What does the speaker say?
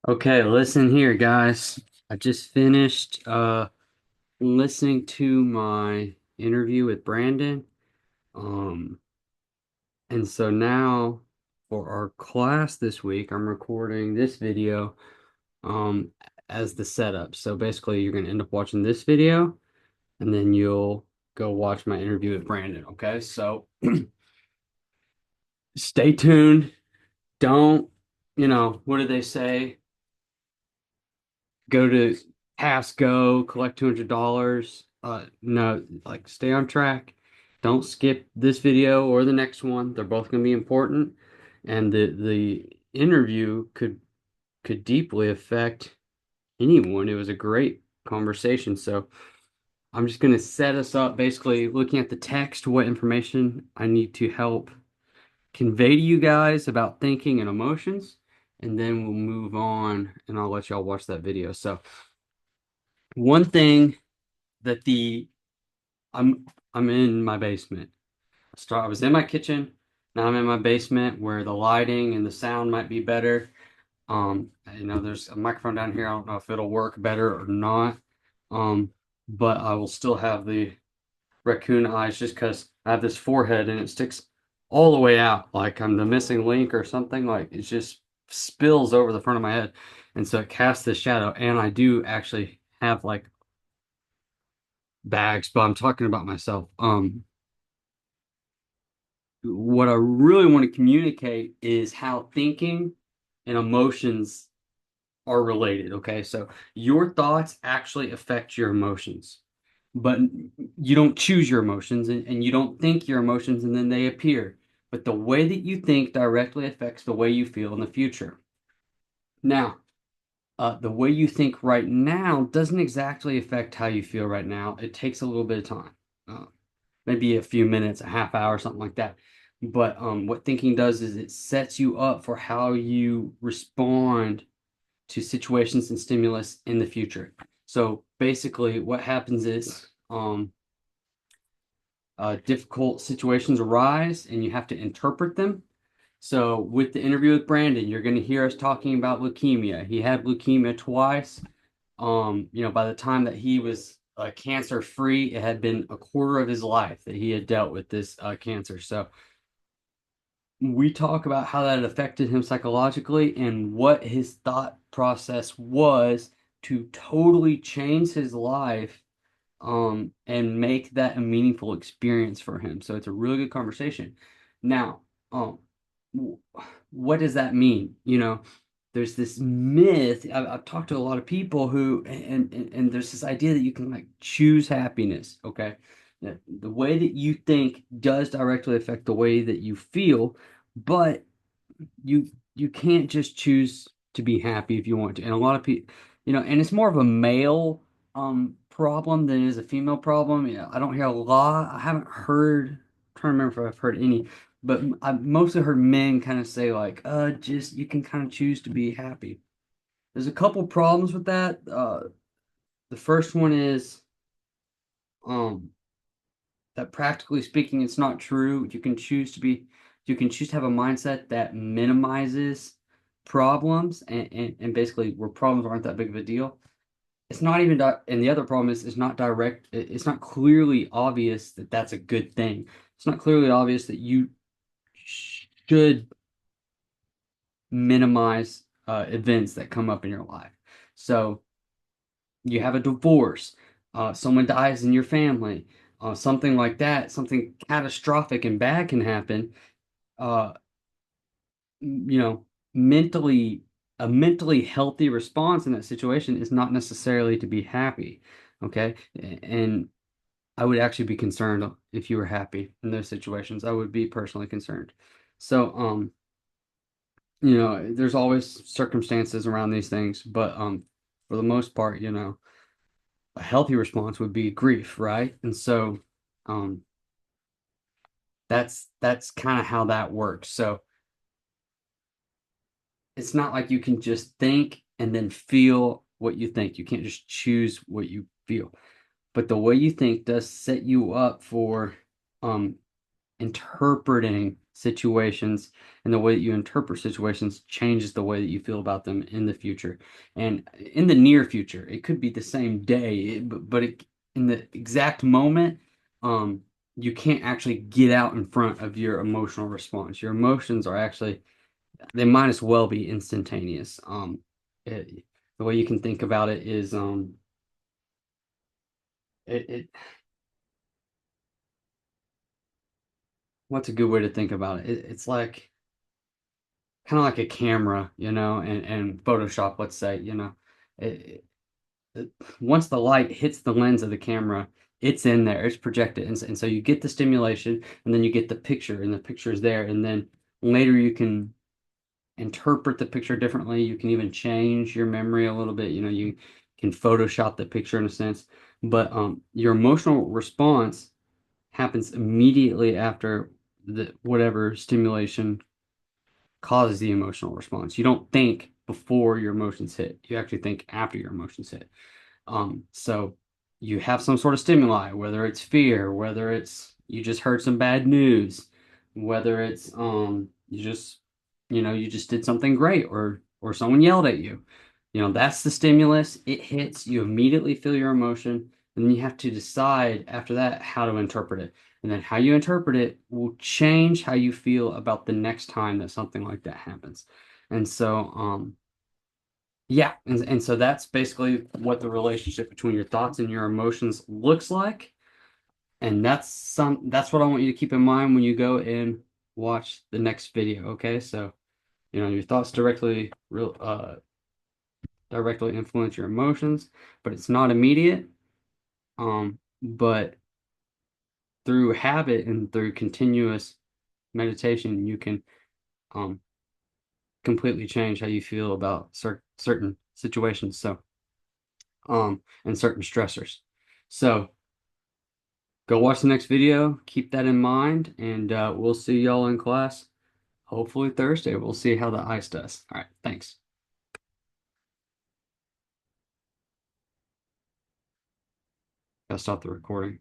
Okay, listen here, guys. I just finished listening to my interview with Brandon. Um, and so now for our class this week, I'm recording this video um as the setup. So basically you're gonna end up watching this video and then you'll go watch my interview with Brandon. Okay, so stay tuned. Don't, what do they say? Go to pass go, collect $200. No, like stay on track. Don't skip this video or the next one. They're both going to be important, and the interview could deeply affect anyone. It was a great conversation. So I'm just going to set us up basically looking at the text, what information I need to help convey to you guys about thinking and emotions, and then we'll move on and I'll let y'all watch that video. So one thing that the I'm in my basement. I was in my kitchen. Now I'm in my basement where the lighting and the sound might be better. There's a microphone down here. I don't know if it'll work better or not. Um, but I will still have the raccoon eyes just because I have this forehead and it sticks all the way out, like I'm the missing link or something. Like it just spills over the front of my head, and so it casts this shadow. And I do actually have like bags, but I'm talking about myself. What I really want to communicate is how thinking and emotions are related. Okay, so your thoughts actually affect your emotions, but you don't choose your emotions and you don't think your emotions and then they appear. But the way that you think directly affects the way you feel in the future. Now, the way you think right now doesn't exactly affect how you feel right now. It takes a little bit of time. Uh, Maybe a few minutes, a half hour, something like that. But what thinking does is it sets you up for how you respond to situations and stimulus in the future. So basically, what happens is difficult situations arise and you have to interpret them. So with the interview with Brandon, you're going to hear us talking about leukemia. He had leukemia twice. By the time that he was cancer free, it had been a quarter of his life that he had dealt with this cancer. So we talk about how that affected him psychologically and what his thought process was to totally change his life and make that a meaningful experience for him. So it's a really good conversation. Now, um, what does that mean? There's this myth. I've talked to a lot of people who, and there's this idea that you can like choose happiness. Okay, the way that you think does directly affect the way that you feel, but you can't just choose to be happy if you want to. And a lot of people, and it's more of a male problem than it is a female problem. I don't hear a lot. I haven't heard. I'm trying to remember if I've heard any, but I've mostly heard men kind of say like, just you can kind of choose to be happy. There's a couple problems with that. The first one is um that practically speaking, it's not true. You can choose to have a mindset that minimizes problems and basically where problems aren't that big of a deal. It's not even, and the other problem is it's not direct, it's not clearly obvious that that's a good thing. It's not clearly obvious that you should minimize events that come up in your life. So you have a divorce, someone dies in your family, something like that, something catastrophic and bad can happen. Uh, you know, mentally, a mentally healthy response in that situation is not necessarily to be happy. Okay. And I would actually be concerned if you were happy in those situations. I would be personally concerned. So, there's always circumstances around these things, but for the most part, a healthy response would be grief, right? And so um that's kind of how that works. So it's not like you can just think and then feel what you think. You can't just choose what you feel. But the way you think does set you up for um interpreting situations and the way that you interpret situations changes the way that you feel about them in the future. And in the near future, it could be the same day, in the exact moment, um, you can't actually get out in front of your emotional response. Your emotions are actually, they might as well be instantaneous. The way you can think about it is, it what's a good way to think about it? It's like kind of like a camera, and Photoshop, let's say, it, once the light hits the lens of the camera, it's in there, it's projected, and so you get the stimulation, and then you get the picture, and the picture is there, and then later you can interpret the picture differently. You can even change your memory a little bit. You can Photoshop the picture in a sense, but your emotional response happens immediately after the whatever stimulation causes the emotional response. You don't think before your emotions hit. You actually think after your emotions hit. So you have some sort of stimuli, whether it's fear, whether it's you just heard some bad news, whether it's you just did something great, or someone yelled at you. That's the stimulus. It hits, you immediately feel your emotion, and then you have to decide after that how to interpret it. And then how you interpret it will change how you feel about the next time that something like that happens. And so, yeah, and so that's basically what the relationship between your thoughts and your emotions looks like. And that's what I want you to keep in mind when you go and watch the next video, okay? So, your thoughts directly influence your emotions, but it's not immediate. But through habit and through continuous meditation, you can um completely change how you feel about certain situations. So, and certain stressors. So go watch the next video. Keep that in mind, and we'll see y'all in class. Hopefully Thursday. We'll see how the ice does. All right, thanks. Gotta stop the recording.